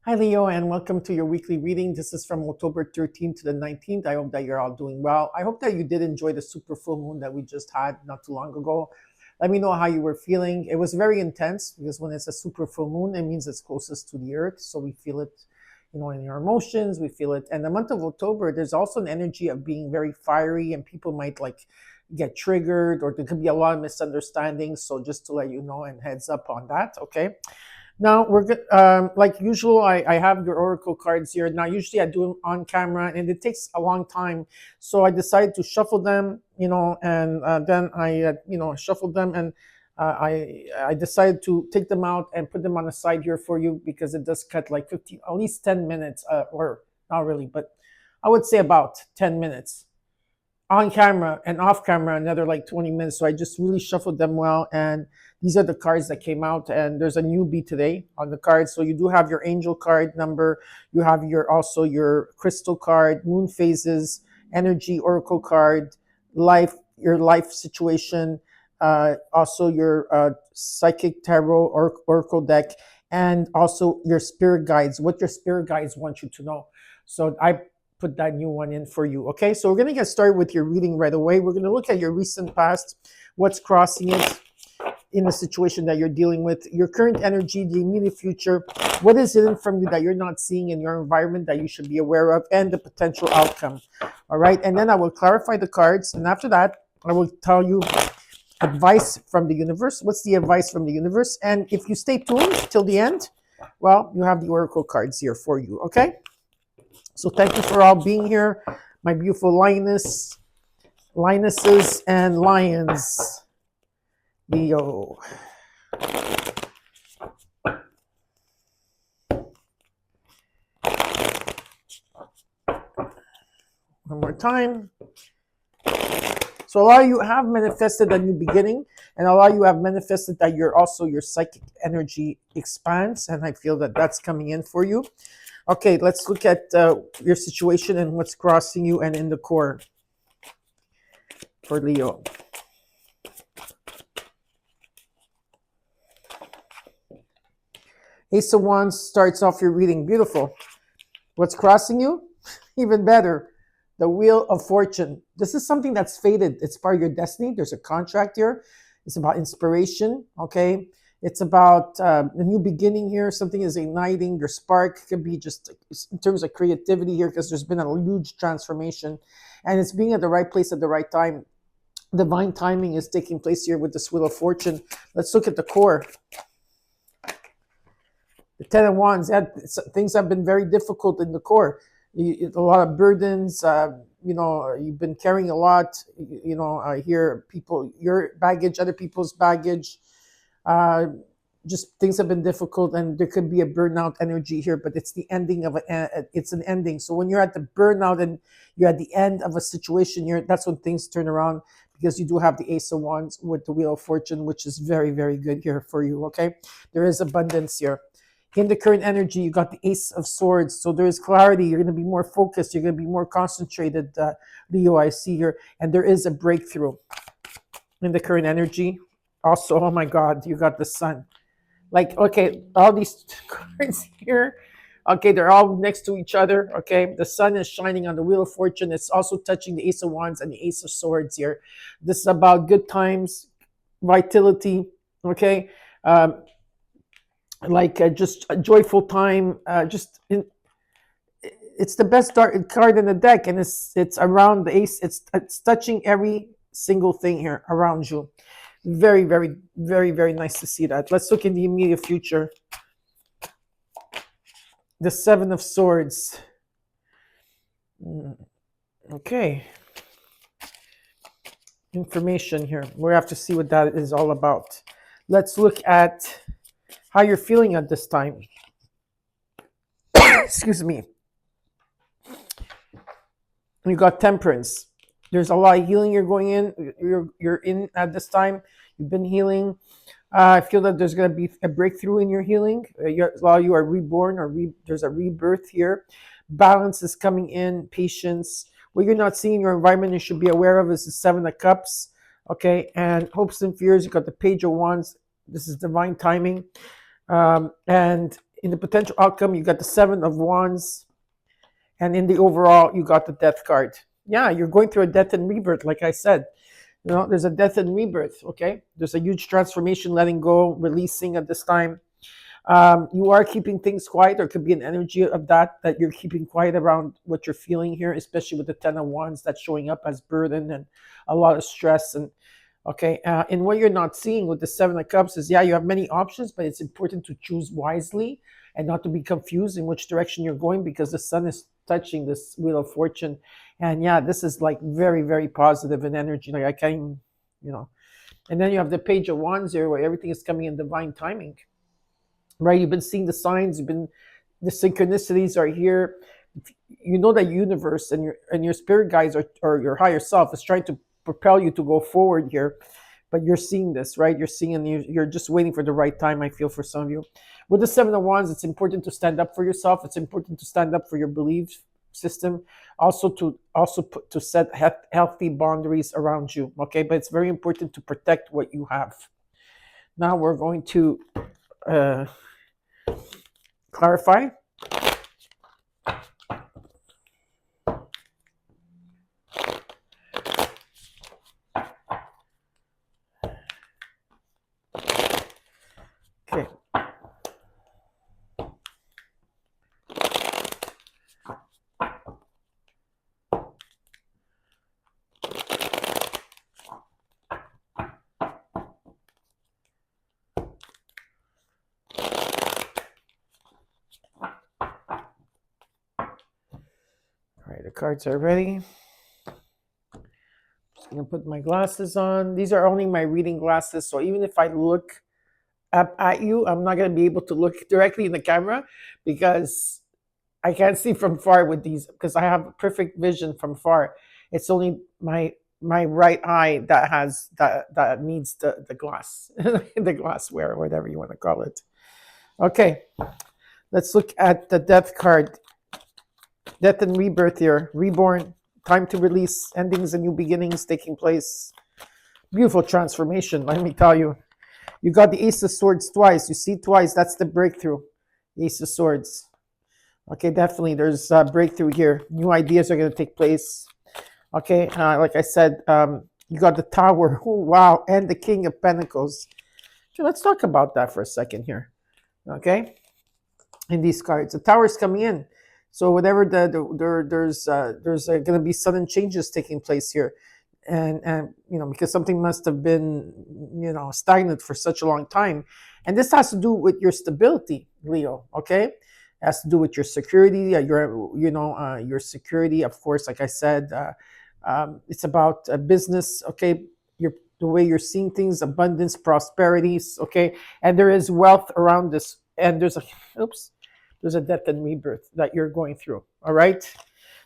Hi, Leo, and welcome to your weekly reading. This is from October 13th to the 19th. I hope that you're all doing well. I hope that you did enjoy the super full moon that we just had not too long ago. Let me know how you were feeling. It was very intense because when it's a super full moon, it means it's closest to the earth. So we feel it, in your emotions, we feel it. And the month of October, there's also an energy of being very fiery, and people might like get triggered, or there could be a lot of misunderstandings. So just to let you know and heads up on that, okay? Now we're good. Like usual, I have your oracle cards here. Now, usually I do them on camera, and it takes a long time, so I decided to shuffle them. And then I, shuffled them, and I decided to take them out and put them on the side here for you because it does cut like 15, at least 10 minutes, or not really, but I would say about 10 minutes on camera, and off camera another like 20 minutes. So I just really shuffled them well, and these are the cards that came out. And there's a newbie today on the cards. So you do have your angel card number, you have your crystal card, moon phases, energy oracle card, your life situation, also your psychic tarot or oracle deck, and also your spirit guides, what your spirit guides want you to know. So I put that new one in for you. Okay, so we're going to get started with your reading right away. We're going to look at your recent past, what's crossing it in the situation that you're dealing with, your current energy, the immediate future, what is hidden from you that you're not seeing in your environment that you should be aware of, and the potential outcome. All right, and then I will clarify the cards, and after that, I will tell you advice from the universe. What's the advice from the universe? And if you stay tuned till the end, well, you have the oracle cards here for you. Okay. So thank you for all being here, my beautiful lionesses, and lions. Leo. One more time. So a lot of you have manifested a new beginning, and a lot of you have manifested that your psychic energy expands, and I feel that that's coming in for you. Okay, let's look at your situation and what's crossing you and in the core for Leo. Ace of Wands starts off your reading. Beautiful. What's crossing you? Even better. The Wheel of Fortune. This is something that's fated. It's part of your destiny. There's a contract here. It's about inspiration, okay? It's about a new beginning here. Something is igniting your spark. It could be just in terms of creativity here, because there's been a huge transformation, and it's being at the right place at the right time. Divine timing is taking place here with this Wheel of Fortune. Let's look at the core. The Ten of Wands. Things have been very difficult in the core. A lot of burdens. You've been carrying a lot. I hear your baggage, other people's baggage. Just things have been difficult, and there could be a burnout energy here, but it's the ending of it's an ending. So when you're at the burnout and you're at the end of a situation, that's when things turn around, because you do have the Ace of Wands with the Wheel of Fortune, which is very, very good here for you. Okay, there is abundance here. In the current energy, you got the Ace of Swords, so there is clarity. You're going to be more focused. You're going to be more concentrated, Leo. I see here, and there is a breakthrough in the current energy. Also, oh my God, you got the Sun. Like, okay, all these cards here, okay, they're all next to each other. Okay, the Sun is shining on the Wheel of Fortune. It's also touching the Ace of Wands and the Ace of Swords here. This is about good times, vitality. Okay. Just a joyful time. It's the best card in the deck, and it's around the Ace. It's touching every single thing here around you. Very, very, very, very nice to see that. Let's look in the immediate future. The Seven of Swords. Okay. Information here. We have to see what that is all about. Let's look at how you're feeling at this time. Excuse me. You got Temperance. There's a lot of healing you're going in. You're in at this time. You've been healing. I feel that there's going to be a breakthrough in your healing. A lot of you are reborn, or there's a rebirth here. Balance is coming in. Patience. What you're not seeing in your environment, you should be aware of, is the Seven of Cups. Okay, and hopes and fears. You got the Page of Wands. This is divine timing. And In the potential outcome, you got the Seven of Wands, and in the overall, you got the Death card. Yeah, you're going through a death and rebirth, like I said. There's a death and rebirth. Okay, there's a huge transformation, letting go, releasing at this time. You are keeping things quiet. There could be an energy of that you're keeping quiet around what you're feeling here, especially with the Ten of Wands that's showing up as burden and a lot of stress. And okay, and what you're not seeing with the Seven of Cups is, yeah, you have many options, but it's important to choose wisely and not to be confused in which direction you're going, because the sun is touching this Wheel of Fortune. And yeah, this is like very, very positive in energy. Like I can't even, and then you have the Page of Wands here, where everything is coming in divine timing, right? You've been seeing the signs, the synchronicities are here. You know that universe and your spirit guides or your higher self is trying to propel you to go forward here, but you're seeing this, right? You're seeing, and you're just waiting for the right time. I feel for some of you with the Seven of Wands, it's important to stand up for yourself. It's important to stand up for your belief system, also to set healthy boundaries around you. Okay, but it's very important to protect what you have. Now we're going to clarify. Okay. The cards are ready. Just gonna put my glasses on. These are only my reading glasses, so even if I look up at you, I'm not gonna be able to look directly in the camera because I can't see from far with these, because I have perfect vision from far. It's only my right eye that needs the glass, the glassware, or whatever you want to call it. Okay, let's look at the Death card. Death and rebirth here. Reborn, time to release, endings and new beginnings taking place. Beautiful transformation, let me tell you. You got the Ace of Swords twice. You see twice, that's the breakthrough. Ace of Swords. Okay, definitely there's a breakthrough here. New ideas are going to take place. Okay, like I said, you got the Tower. Oh, wow, and the King of Pentacles. Okay, let's talk about that for a second here. Okay, in these cards, the Tower is coming in. So whatever there's going to be sudden changes taking place here, and because something must have been stagnant for such a long time, and this has to do with your stability, Leo. Okay, it has to do with your security, your security. Of course, like I said, it's about business. Okay, the way you're seeing things, abundance, prosperities. Okay, and there is wealth around this, and there's a death and rebirth that you're going through. All right.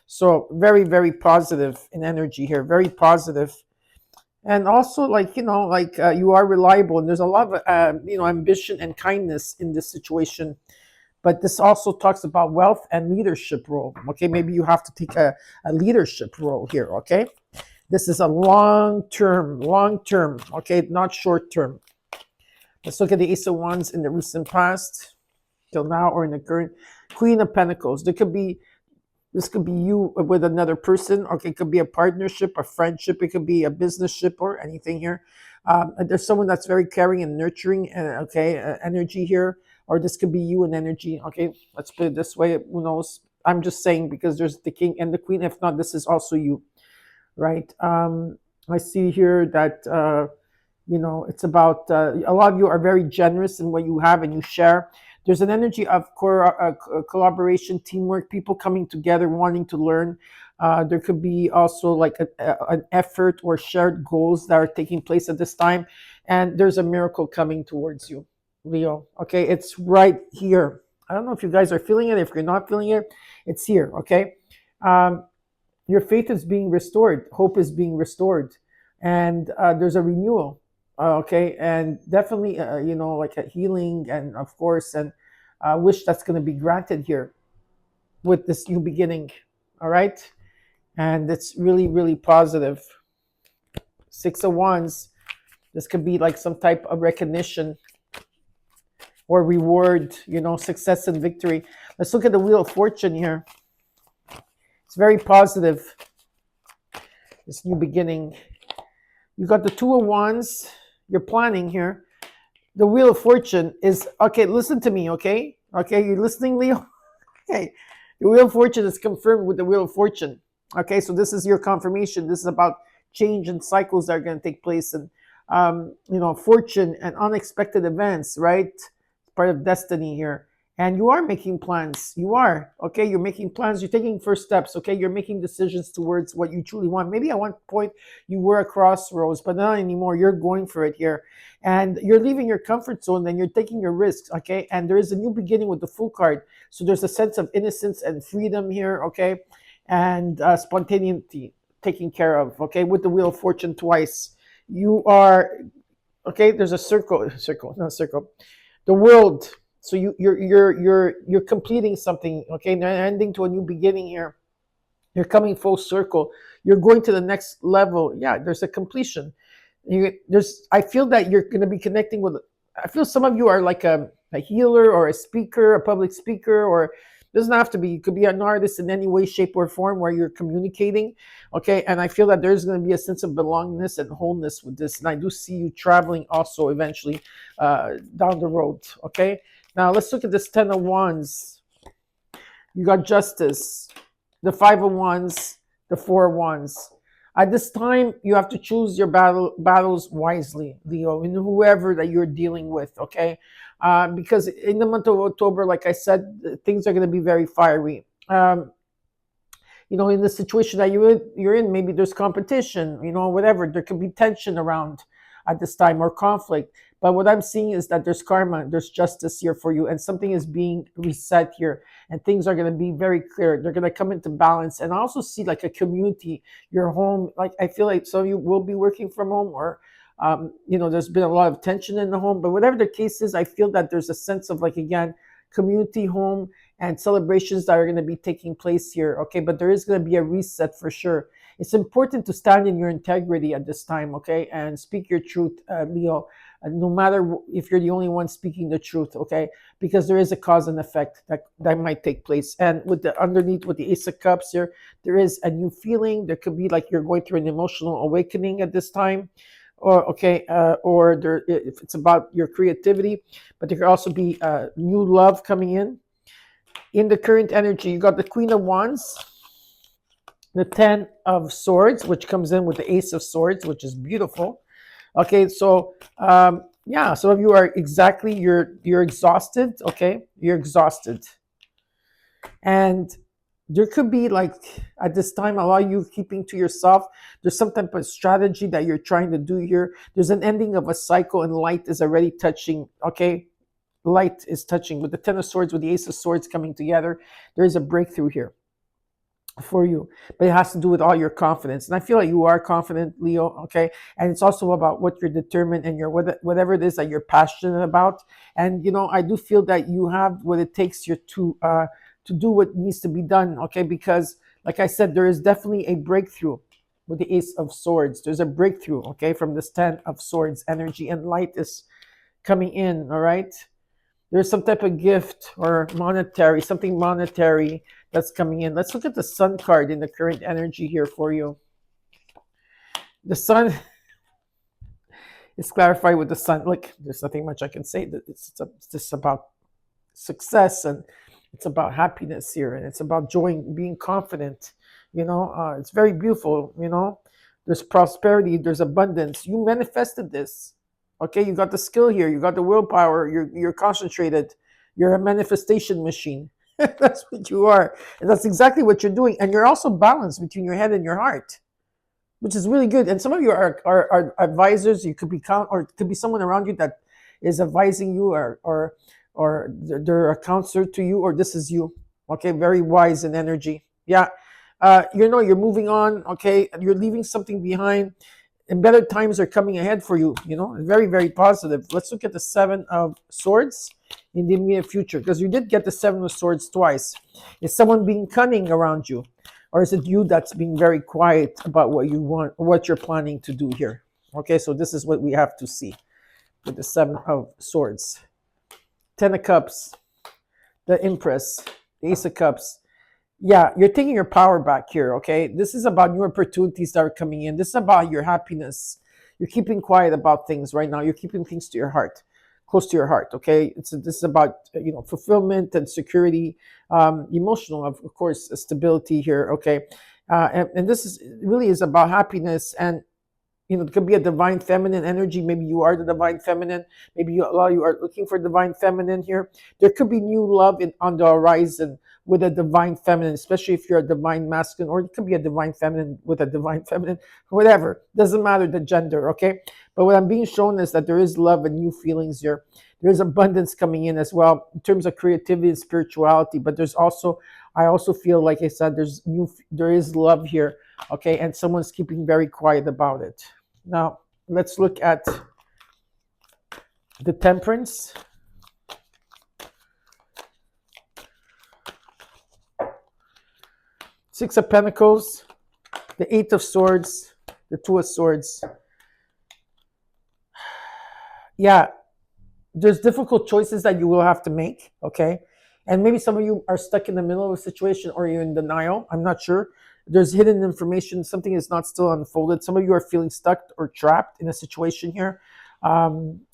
So very, very positive in energy here. Very positive. And also you are reliable, and there's a lot of, ambition and kindness in this situation. But this also talks about wealth and leadership role. Okay. Maybe you have to take a leadership role here. Okay. This is a long term, okay, not short term. Let's look at the Ace of Wands in the recent past, till now, or in the current. Queen of Pentacles. This could be you with another person, or it could be a partnership, a friendship, it could be a businessship, or anything here. There's someone that's very caring and nurturing, energy here, or this could be you in energy. Okay, let's put it this way. Who knows? I'm just saying because there's the King and the Queen. If not, this is also you, right? I see here that it's about a lot of you are very generous in what you have and you share. There's an energy of collaboration, teamwork, people coming together, wanting to learn. There could be also like an effort or shared goals that are taking place at this time. And there's a miracle coming towards you, Leo. Okay, it's right here. I don't know if you guys are feeling it. If you're not feeling it, it's here. Okay. Your faith is being restored. Hope is being restored. And there's a renewal. Okay, and definitely, like a healing, and of course, and wish that's going to be granted here with this new beginning. All right, and it's really, really positive. Six of Wands. This could be like some type of recognition. or reward, success and victory. Let's look at the Wheel of Fortune here. It's very positive, this new beginning. You got the Two of Wands. You're planning here. The Wheel of Fortune is, okay, listen to me, okay? Okay, you're listening, Leo? Okay. The Wheel of Fortune is confirmed with the Wheel of Fortune. Okay, so this is your confirmation. This is about change and cycles that are going to take place, and fortune and unexpected events, right? Part of destiny here. And you are making plans. You are, okay? You're making plans. You're taking first steps, okay? You're making decisions towards what you truly want. Maybe at one point you were at crossroads, but not anymore. You're going for it here. And you're leaving your comfort zone and you're taking your risks, okay? And there is a new beginning with the Fool card. So there's a sense of innocence and freedom here, okay? And spontaneity taken care of, okay? With the Wheel of Fortune twice. You are, okay, there's a circle, not circle. The world. So you're completing something, okay? Now ending to a new beginning here. You're coming full circle. You're going to the next level. Yeah, there's a completion. I feel that you're going to be connecting with. I feel some of you are like a healer or a speaker, a public speaker, or doesn't have to be. You could be an artist in any way, shape, or form where you're communicating. Okay, and I feel that there's going to be a sense of belongingness and wholeness with this. And I do see you traveling also eventually down the road. Okay. Now let's look at this Ten of Wands. You got Justice, the Five of Wands, the Four of Wands. At this time, you have to choose your battles wisely, Leo, and whoever that you're dealing with, okay? Because in the month of October, like I said, things are going to be very fiery. In the situation that you're in, maybe there's competition, whatever. There could be tension around at this time or conflict. But what I'm seeing is that there's karma, there's justice here for you, and something is being reset here, and things are going to be very clear. They're going to come into balance. And I also see like a community, your home. Like I feel like some of you will be working from home, or there's been a lot of tension in the home. But whatever the case is, I feel that there's a sense of, like, again, community, home, and celebrations that are going to be taking place here. Okay, but there is going to be a reset for sure. It's important to stand in your integrity at this time, okay, and speak your truth, Leo. No matter if you're the only one speaking the truth, okay, because there is a cause and effect that might take place. And with the underneath, with the Ace of Cups here, there is a new feeling. There could be like you're going through an emotional awakening at this time, or there, if it's about your creativity, but there could also be new love coming in the current energy. You got the Queen of Wands, the Ten of Swords, which comes in with the Ace of Swords, which is beautiful. Okay, so some of you are you're exhausted. Okay, you're exhausted, and there could be, like, at this time, a lot of you keeping to yourself. There's some type of strategy that you're trying to do here. There's an ending of a cycle, and light is already touching. Okay, light is touching with the Ten of Swords, with the Ace of Swords coming together. There is a breakthrough here for you, but it has to do with all your confidence. And I feel like you are confident, Leo, okay? And it's also about what you're determined and your whatever it is that you're passionate about. And I do feel that you have what it takes here to do what needs to be done, okay? Because, like I said, there is definitely a breakthrough with the Ace of Swords. There's a breakthrough, okay, from this Ten of Swords energy, and light is coming in, all right? There's some type of gift or something monetary that's coming in. Let's look at the Sun card in the current energy here for you. The Sun is clarified with the Sun. Look, there's nothing much I can say. It's just about success, and it's about happiness here, and it's about joy, being confident. It's very beautiful. There's prosperity, there's abundance. You manifested this. Okay, you got the skill here. You got the willpower. You're concentrated. You're a manifestation machine. That's what you are. And that's exactly what you're doing. And you're also balanced between your head and your heart, which is really good. And some of you are advisors. You could be, or it could be someone around you that is advising you, or they're a counselor to you, or this is you. Okay, very wise in energy. Yeah. You're moving on. Okay, you're leaving something behind. And better times are coming ahead for you, very, very positive. Let's look at the Seven of Swords in the immediate future, because you did get the Seven of Swords twice. Is someone being cunning around you? Or is it you that's being very quiet about what you want, what you're planning to do here? Okay, so this is what we have to see with the Seven of Swords. Ten of Cups, the Empress, the Ace of Cups. Yeah, you're taking your power back here, okay? This is about new opportunities that are coming in. This is about your happiness. You're keeping quiet about things right now. You're keeping things to your heart, close to your heart, okay? This is about, fulfillment and security, emotional, of course, stability here, okay? And this is really is about happiness, and it could be a divine feminine energy. Maybe you are the divine feminine. Maybe a lot of you are looking for divine feminine here. There could be new love on the horizon with a divine feminine, especially if you're a divine masculine, or it could be a divine feminine with a divine feminine, whatever. Doesn't matter the gender, okay? But what I'm being shown is that there is love and new feelings here. There's abundance coming in as well in terms of creativity and spirituality. But I also feel, like I said, there is love here, okay? And someone's keeping very quiet about it. Now, let's look at the Temperance. Six of Pentacles, the Eight of Swords, the Two of Swords. Yeah, there's difficult choices that you will have to make, okay? And maybe some of you are stuck in the middle of a situation, or you're in denial. I'm not sure. There's hidden information. Something is not still unfolded. Some of you are feeling stuck or trapped in a situation here.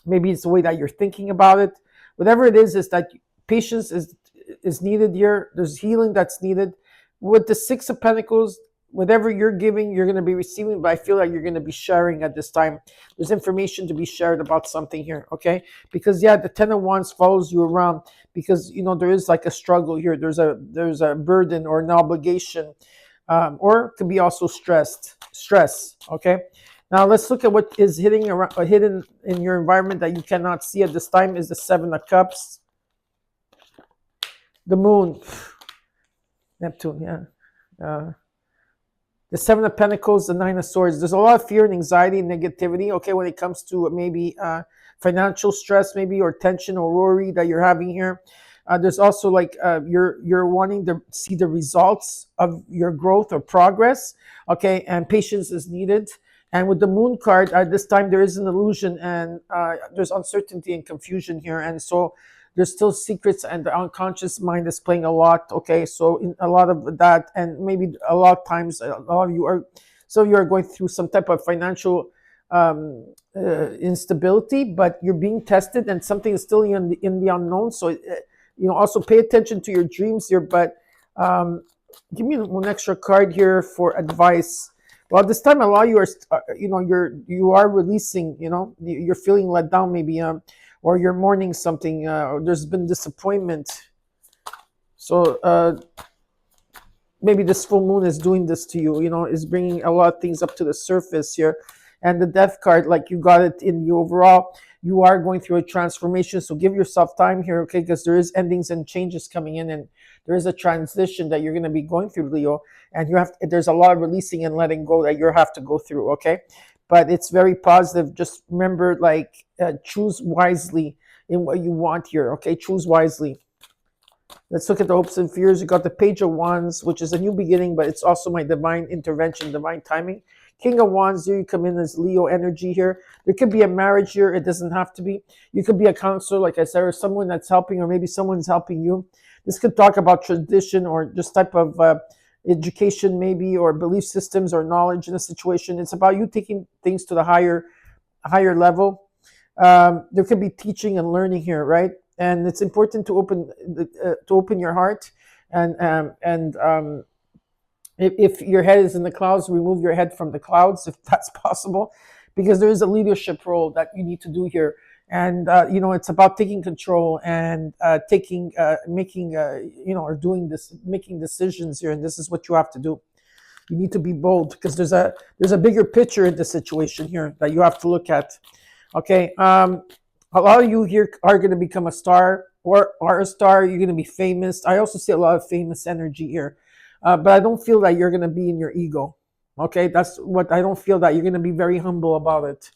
Maybe it's the way that you're thinking about it. Whatever it is that patience is needed here. There's healing that's needed. With the Six of Pentacles, whatever you're giving, you're going to be receiving, but I feel like you're going to be sharing at this time. There's information to be shared about something here, okay? Because, the Ten of Wands follows you around because, there is like a struggle here. There's a burden or an obligation. Or it could be also stress, okay? Now let's look at what is hidden in your environment that you cannot see at this time. Is the Seven of Cups, the Moon, Neptune, the Seven of Pentacles, the Nine of Swords. There's a lot of fear and anxiety and negativity, okay, when it comes to maybe financial stress, maybe, or tension or worry that you're having here. There's also like you're wanting to see the results of your growth or progress, okay, and patience is needed. And with the Moon card, this time there is an illusion, and there's uncertainty and confusion here, and so there's still secrets, and the unconscious mind is playing a lot, okay? So in a lot of that, and maybe a lot of times, some of you are going through some type of financial instability, but you're being tested, and something is still in the unknown. So also pay attention to your dreams here, but give me one extra card here for advice. Well, this time a lot of you are, you are releasing, you're feeling let down maybe, or you're mourning something, or there's been disappointment. So maybe this full moon is doing this to you, is bringing a lot of things up to the surface here. And the Death card, like you got it in the overall, you are going through a transformation. So give yourself time here, okay? Because there is endings and changes coming in, and there is a transition that you're going to be going through, Leo. And there's a lot of releasing and letting go that you have to go through, okay? But it's very positive. Just remember, choose wisely in what you want here, okay? Choose wisely. Let's look at the hopes and fears. You got the Page of Wands, which is a new beginning, but it's also my divine intervention, divine timing. King of Wands, here you come in as Leo energy here. There could be a marriage here. It doesn't have to be. You could be a counselor, like I said, or someone that's helping, or maybe someone's helping you. This could talk about tradition or just type of education maybe, or belief systems or knowledge in a situation. It's about you taking things to the higher level. There could be teaching and learning here, right? And it's important to open your heart, and if your head is in the clouds, remove your head from the clouds if that's possible, because there is a leadership role that you need to do here. And it's about taking control and making decisions here. And this is what you have to do. You need to be bold, because there's a bigger picture in the situation here that you have to look at. Okay, a lot of you here are going to become a star, or are a star. You're going to be famous. I also see a lot of famous energy here. But I don't feel that you're going to be in your ego. Okay, that's what I don't feel, that you're going to be very humble about it.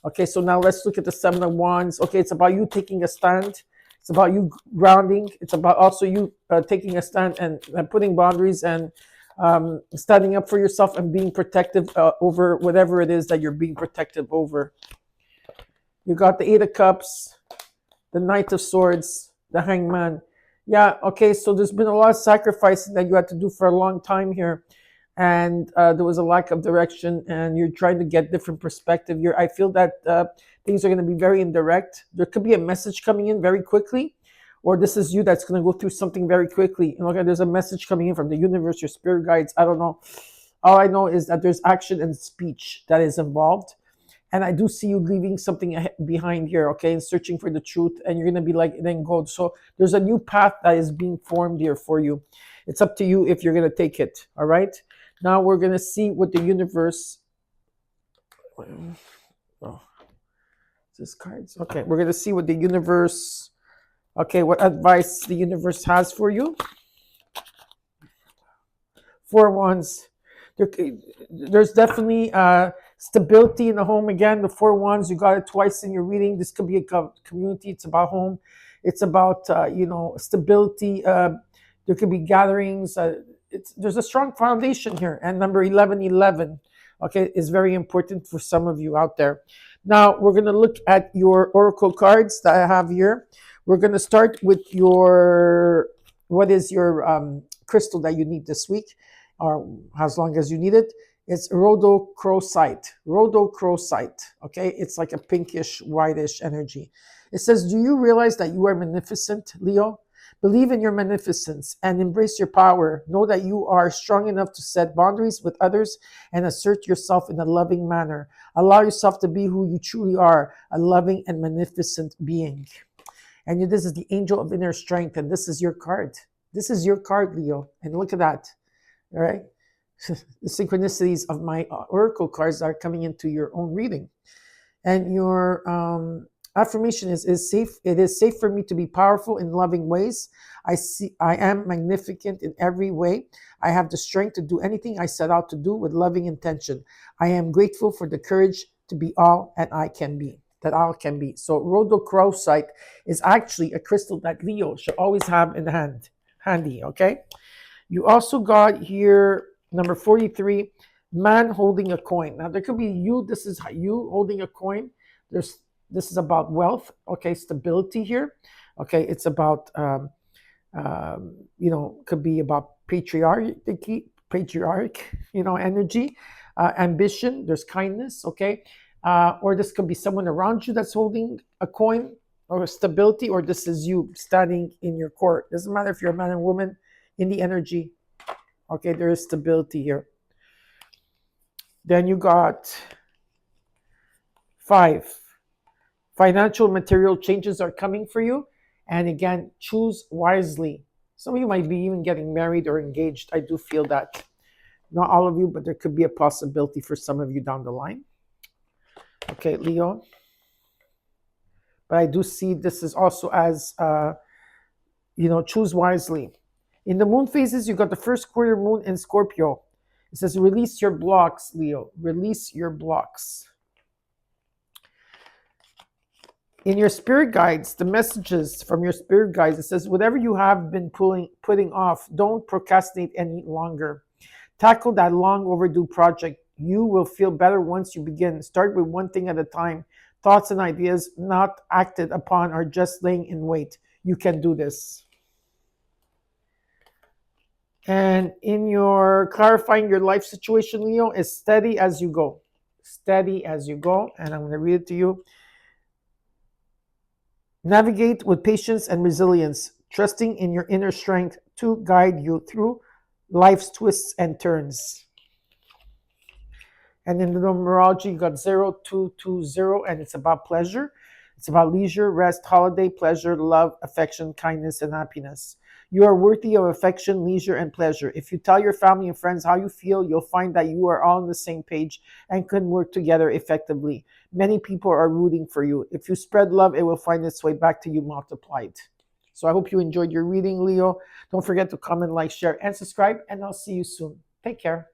Okay, so now let's look at the Seven of Wands. Okay, it's about you taking a stand. It's about you grounding. It's about also you taking a stand and putting boundaries and standing up for yourself and being protective over whatever it is that you're being protective over. You got the Eight of Cups, the Knight of Swords, The Hangman. Yeah, okay, so there's been a lot of sacrificing that you had to do for a long time here. And there was a lack of direction, and you're trying to get different perspective. I feel that things are going to be very indirect. There could be a message coming in very quickly, or this is you that's going to go through something very quickly. And okay, there's a message coming in from the universe, your spirit guides. I don't know. All I know is that there's action and speech that is involved, and I do see you leaving something behind here, okay, and searching for the truth, and you're gonna be like then gold. So there's a new path that is being formed here for you. It's up to you if you're gonna take it. All right. Now we're gonna see what the universe. Oh, this cards. Okay, we're gonna see what the universe. Okay, what advice the universe has for you. Four wands. There's definitely stability in the home. Again, the four wands, you got it twice in your reading. This could be a community. It's about home. It's about stability. There could be gatherings. There's a strong foundation here. And number 1111, okay, is very important for some of you out there. Now we're going to look at your oracle cards that I have here. We're going to start with what is your crystal that you need this week, or as long as you need it. It's rhodochrosite. Rhodochrosite. Okay, it's like a pinkish, whitish energy. It says, "Do you realize that you are magnificent, Leo? Believe in your magnificence and embrace your power. Know that you are strong enough to set boundaries with others and assert yourself in a loving manner. Allow yourself to be who you truly are, a loving and magnificent being." And this is the angel of inner strength, and this is your card. This is your card, Leo. And look at that. All right. The synchronicities of my oracle cards are coming into your own reading. And your affirmation is safe. It is safe for me to be powerful in loving ways. I am magnificent in every way. I have the strength to do anything I set out to do with loving intention. I am grateful for the courage to be all and I can be. That all can be. So rhodochrosite is actually a crystal that Leo should always have in handy. Okay. You also got here number 43, man holding a coin. Now there could be you. This is you holding a coin. This is about wealth. Okay, stability here. Okay, it's about could be about patriarch, energy, ambition. There's kindness. Okay, or this could be someone around you that's holding a coin or stability, or this is you standing in your court. Doesn't matter if you're a man or woman in the energy. Okay, there is stability here. Then you got 5. Financial material changes are coming for you. And again, choose wisely. Some of you might be even getting married or engaged. I do feel that. Not all of you, but there could be a possibility for some of you down the line. Okay, Leo. But I do see this is also as, choose wisely. In the moon phases, you got the first quarter moon in Scorpio. It says, release your blocks, Leo. Release your blocks. In your spirit guides, the messages from your spirit guides, it says, whatever you have been putting off, don't procrastinate any longer. Tackle that long overdue project. You will feel better once you begin. Start with one thing at a time. Thoughts and ideas not acted upon are just laying in wait. You can do this. And in your clarifying your life situation, Leo, is steady as you go. Steady as you go. And I'm going to read it to you. Navigate with patience and resilience, trusting in your inner strength to guide you through life's twists and turns. And in the numerology, you got 0220, and it's about pleasure. It's about leisure, rest, holiday, pleasure, love, affection, kindness, and happiness. You are worthy of affection, leisure, and pleasure. If you tell your family and friends how you feel, you'll find that you are all on the same page and can work together effectively. Many people are rooting for you. If you spread love, it will find its way back to you multiplied. So I hope you enjoyed your reading, Leo. Don't forget to comment, like, share, and subscribe, and I'll see you soon. Take care.